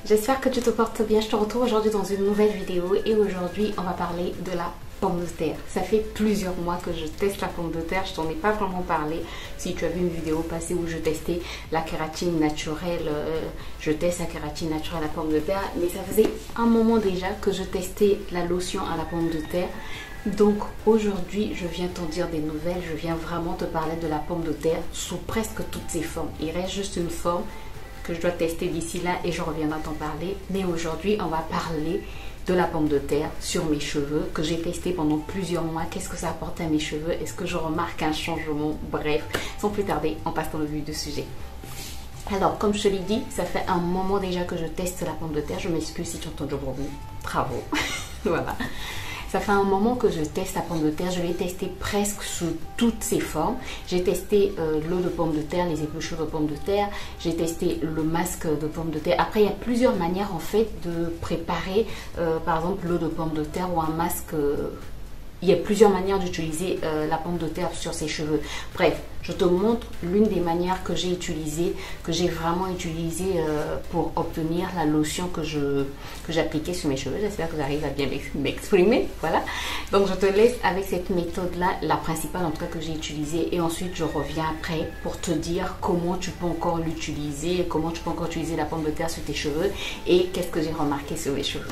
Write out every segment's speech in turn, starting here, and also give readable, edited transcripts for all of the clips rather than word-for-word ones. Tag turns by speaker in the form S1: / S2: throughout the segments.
S1: J'espère que tu te portes bien. Je te retrouve aujourd'hui dans une nouvelle vidéo et aujourd'hui on va parler de la pomme de terre. Ça fait plusieurs mois que je teste la pomme de terre. Je t'en ai pas vraiment parlé. Si tu as vu une vidéo passée où je testais la kératine naturelle, je teste la kératine naturelle à la pomme de terre. Mais ça faisait un moment déjà que je testais la lotion à la pomme de terre. Donc aujourd'hui, je viens t'en dire des nouvelles. Je viens vraiment te parler de la pomme de terre sous presque toutes ses formes. Il reste juste une forme que je dois tester d'ici là et je reviendrai t'en parler. Mais aujourd'hui, on va parler de la pomme de terre sur mes cheveux que j'ai testé pendant plusieurs mois. Qu'est-ce que ça apporte à mes cheveux? Est-ce que je remarque un changement? Bref, sans plus tarder, on passe dans le vif du sujet. Alors, comme je te l'ai dit, ça fait un moment déjà que je teste la pomme de terre. Je m'excuse si tu entends du bruit. Travaux. Voilà. Ça fait un moment que je teste la pomme de terre. Je l'ai testé presque sous toutes ses formes. J'ai testé l'eau de pomme de terre, les épluchures de pomme de terre. J'ai testé le masque de pomme de terre. Après, il y a plusieurs manières en fait de préparer, par exemple, l'eau de pomme de terre ou un masque. Il y a plusieurs manières d'utiliser la pomme de terre sur ses cheveux. Bref, je te montre l'une des manières que j'ai utilisées, que j'ai vraiment utilisée pour obtenir la lotion que j'appliquais sur mes cheveux. J'espère que j'arrive à bien m'exprimer. Voilà. Donc, je te laisse avec cette méthode-là, la principale en tout cas que j'ai utilisée. Et ensuite, je reviens après pour te dire comment tu peux encore l'utiliser, comment tu peux encore utiliser la pomme de terre sur tes cheveux et qu'est-ce que j'ai remarqué sur mes cheveux.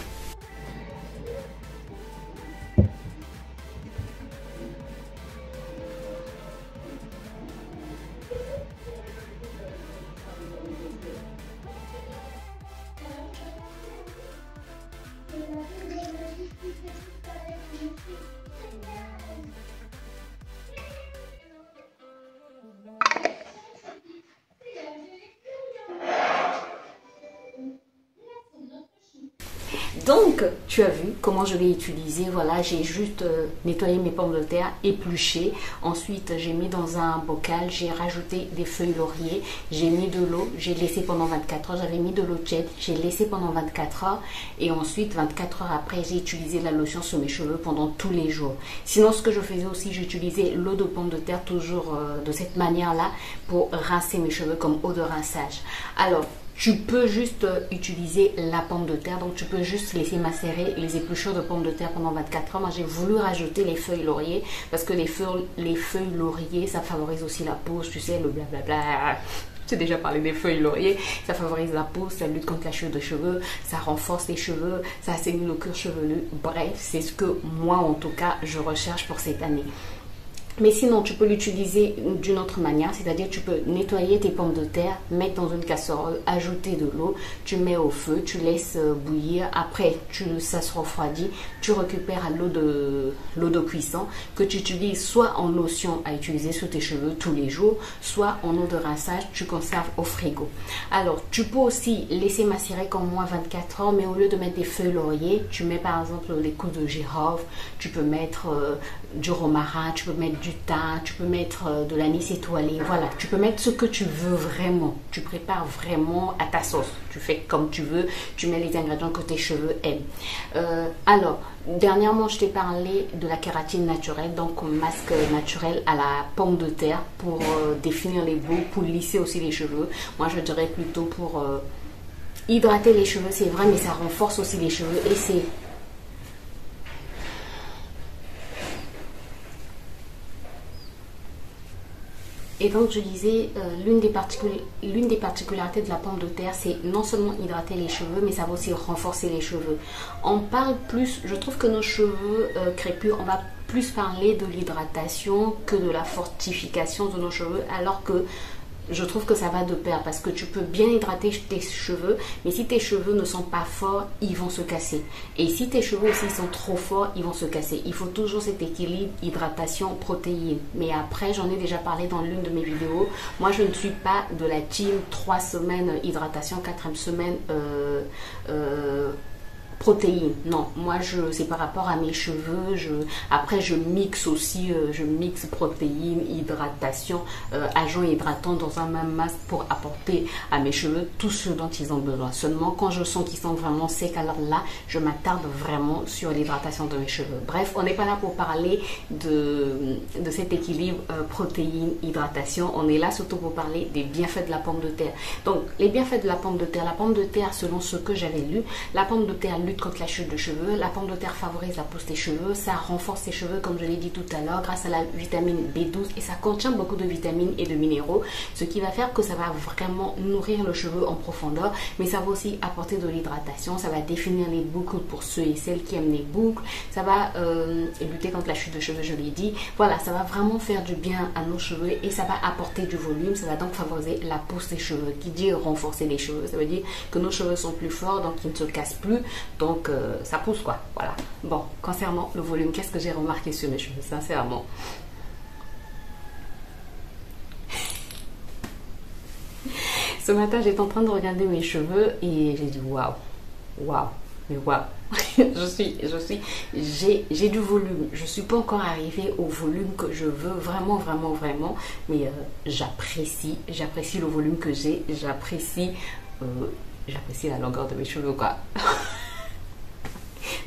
S1: Donc, tu as vu comment je l'ai utilisé. Voilà, j'ai juste nettoyé mes pommes de terre, épluché. Ensuite, j'ai mis dans un bocal, j'ai rajouté des feuilles laurier. J'ai mis de l'eau, j'ai laissé pendant 24 heures. J'avais mis de l'eau tiède, j'ai laissé pendant 24 heures. Et ensuite, 24 heures après, j'ai utilisé la lotion sur mes cheveux pendant tous les jours. Sinon, ce que je faisais aussi, j'utilisais l'eau de pomme de terre toujours de cette manière-là pour rincer mes cheveux comme eau de rinçage. Alors, tu peux juste utiliser la pomme de terre, donc tu peux juste laisser macérer les épluchures de pommes de terre pendant 24 heures. Moi, j'ai voulu rajouter les feuilles laurier parce que les feuilles laurier, ça favorise aussi la peau, tu sais, le blablabla. J'ai déjà parlé des feuilles laurier, ça favorise la peau, ça lutte contre la chute de cheveux, ça renforce les cheveux, ça assainit le cuir chevelu. Bref, c'est ce que moi, en tout cas, je recherche pour cette année. Mais sinon, tu peux l'utiliser d'une autre manière, c'est-à-dire tu peux nettoyer tes pommes de terre, mettre dans une casserole, ajouter de l'eau, tu mets au feu, tu laisses bouillir. Après, ça se refroidit, tu récupères l'eau de cuisson que tu utilises soit en lotion à utiliser sur tes cheveux tous les jours, soit en eau de rinçage, tu conserves au frigo. Alors, tu peux aussi laisser macérer comme moi 24 heures, mais au lieu de mettre des feuilles laurier, tu mets par exemple les coups de girofle, tu peux mettre du romarin, tu peux mettre du thym, tu peux mettre de l'anis étoilé. Voilà, tu peux mettre ce que tu veux vraiment. Tu prépares vraiment à ta sauce. Tu fais comme tu veux, tu mets les ingrédients que tes cheveux aiment. Alors, dernièrement, je t'ai parlé de la kératine naturelle, donc masque naturel à la pomme de terre pour définir les boucles, pour lisser aussi les cheveux. Moi, je dirais plutôt pour hydrater les cheveux, c'est vrai, mais ça renforce aussi les cheveux et c'est... Et donc, je disais, l'une des particularités de la pomme de terre, c'est non seulement hydrater les cheveux, mais ça va aussi renforcer les cheveux. On parle plus, je trouve que nos cheveux crépus, on va plus parler de l'hydratation que de la fortification de nos cheveux, alors que je trouve que ça va de pair parce que tu peux bien hydrater tes cheveux, mais si tes cheveux ne sont pas forts, ils vont se casser. Et si tes cheveux aussi sont trop forts, ils vont se casser. Il faut toujours cet équilibre hydratation-protéine. Mais après, j'en ai déjà parlé dans l'une de mes vidéos. Moi, je ne suis pas de la team 3 semaines hydratation, 4e semaine protéines. Non, moi c'est par rapport à mes cheveux. Après je mixe aussi, je mixe protéines, hydratation, agents hydratants dans un même masque pour apporter à mes cheveux tout ce dont ils ont besoin. Seulement quand je sens qu'ils sont vraiment secs, alors là je m'attarde vraiment sur l'hydratation de mes cheveux. Bref, on n'est pas là pour parler de cet équilibre protéines-hydratation. On est là surtout pour parler des bienfaits de la pomme de terre. Donc les bienfaits de la pomme de terre selon ce que j'avais lu, la pomme de terre lutte contre la chute de cheveux, la pomme de terre favorise la pousse des cheveux, ça renforce tes cheveux comme je l'ai dit tout à l'heure grâce à la vitamine B12 et ça contient beaucoup de vitamines et de minéraux, ce qui va faire que ça va vraiment nourrir le cheveu en profondeur, mais ça va aussi apporter de l'hydratation, ça va définir les boucles pour ceux et celles qui aiment les boucles, ça va lutter contre la chute de cheveux, je l'ai dit. Voilà, ça va vraiment faire du bien à nos cheveux et ça va apporter du volume, ça va donc favoriser la pousse des cheveux. Qui dit renforcer les cheveux, ça veut dire que nos cheveux sont plus forts, donc ils ne se cassent plus, donc ça pousse quoi. Voilà. Bon, concernant le volume, qu'est-ce que j'ai remarqué sur mes cheveux, sincèrement? Ce matin, j'étais en train de regarder mes cheveux et j'ai dit waouh, waouh, mais waouh. J'ai du volume. Je suis pas encore arrivée au volume que je veux, vraiment, mais j'apprécie le volume que j'ai, j'apprécie la longueur de mes cheveux, quoi.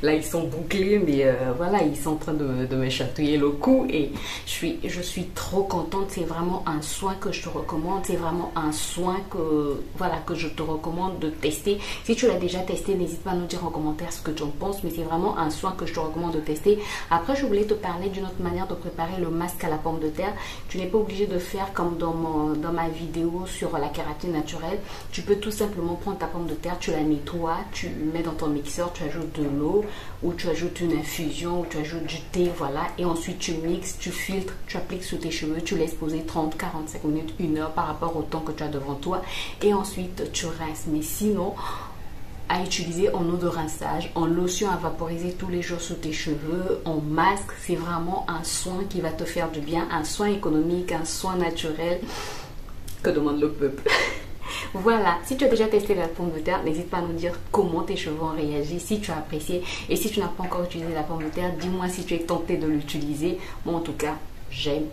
S1: Là, ils sont bouclés, mais voilà, ils sont en train de me chatouiller le cou et je suis trop contente. C'est vraiment un soin que je te recommande. C'est vraiment un soin que je te recommande de tester. Si tu l'as déjà testé, n'hésite pas à nous dire en commentaire ce que tu en penses, mais c'est vraiment un soin que je te recommande de tester. Après, je voulais te parler d'une autre manière de préparer le masque à la pomme de terre. Tu n'es pas obligé de faire comme dans ma vidéo sur la kératine naturelle. Tu peux tout simplement prendre ta pomme de terre, tu la nettoies, tu mets dans ton mixeur, tu ajoutes de l'eau, ou tu ajoutes une infusion, ou tu ajoutes du thé, voilà, et ensuite tu mixes, tu filtres, tu appliques sur tes cheveux, tu laisses poser 30, 45 minutes, 1 heure par rapport au temps que tu as devant toi, et ensuite tu rinces. Mais sinon, à utiliser en eau de rinçage, en lotion à vaporiser tous les jours sur tes cheveux, en masque, c'est vraiment un soin qui va te faire du bien, un soin économique, un soin naturel. Que demande le peuple? Voilà, si tu as déjà testé la pomme de terre, n'hésite pas à nous dire comment tes cheveux ont réagi, si tu as apprécié. Et si tu n'as pas encore utilisé la pomme de terre, dis-moi si tu es tenté de l'utiliser. Moi, en tout cas, j'aime.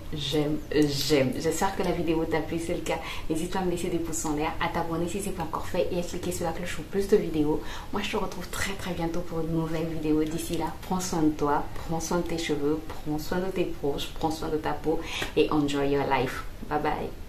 S1: J'espère que la vidéo t'a plu, c'est le cas. N'hésite pas à me laisser des pouces en l'air, à t'abonner si ce n'est pas encore fait et à cliquer sur la cloche pour plus de vidéos. Moi, je te retrouve très bientôt pour une nouvelle vidéo. D'ici là, prends soin de toi, prends soin de tes cheveux, prends soin de tes proches, prends soin de ta peau et enjoy your life. Bye bye.